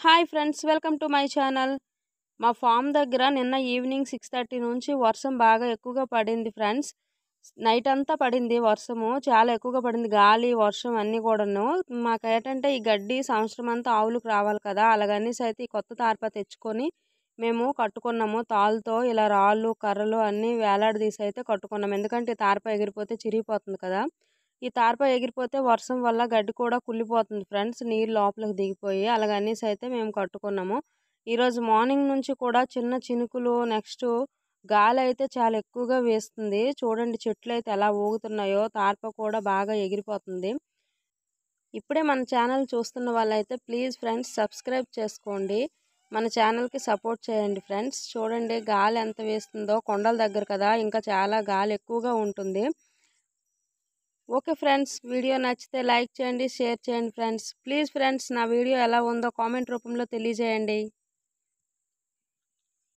Hi friends, welcome to my channel. మా form దగ్గర నిన్న ఈవినింగ్ 6:30 నుంచి వర్షం బాగా ఎక్కువగా పడింది ఫ్రెండ్స్. నైట్ అంతా పడింది వర్షము. చాలా ఎక్కువగా పడింది. గాలి, వర్షం అన్నీ కూడాను. మాకేంటంటే ఈ గడ్డి సంవత్సరం అంతా ఆవులకు రావాలి కదా! అలాగనేసి అయితే ఈ కొత్త తార్పా తెచ్చుకొని మేము కట్టుకున్నాము. తాళ్ళతో ఇలా రాళ్ళు, కర్రలు అన్నీ వేలాడదీసి అయితే కట్టుకున్నాము. ఎందుకంటే ఈ తార్పా ఎగిరిపోతే చిరిగిపోతుంది కదా! ఈ తార్పా ఎగిరిపోతే వర్షం వల్ల గడ్డి కూడా కుళ్ళిపోతుంది ఫ్రెండ్స్. నీళ్ళు లోపలికి దిగిపోయి అలాగనేసి అయితే మేము కట్టుకున్నాము. ఈరోజు మార్నింగ్ నుంచి కూడా చిన్న చినుకులు, నెక్స్ట్ గాలి అయితే చాలా ఎక్కువగా వేస్తుంది. చూడండి చెట్లయితే ఎలా ఊగుతున్నాయో, తార్పా కూడా బాగా ఎగిరిపోతుంది. ఇప్పుడే మన ఛానల్ చూస్తున్న వాళ్ళైతే ప్లీజ్ ఫ్రెండ్స్ సబ్స్క్రైబ్ చేసుకోండి. మన ఛానల్‌కి సపోర్ట్ చేయండి ఫ్రెండ్స్. చూడండి గాలి ఎంత వేస్తుందో, కొండల దగ్గర కదా! ఇంకా చాలా గాలి ఎక్కువగా ఉంటుంది. ఓకే ఫ్రెండ్స్, వీడియో నచ్చితే లైక్ చేయండి, షేర్ చేయండి ఫ్రెండ్స్. ప్లీజ్ ఫ్రెండ్స్, నా వీడియో ఎలా ఉందో కామెంట్ రూపంలో తెలియజేయండి.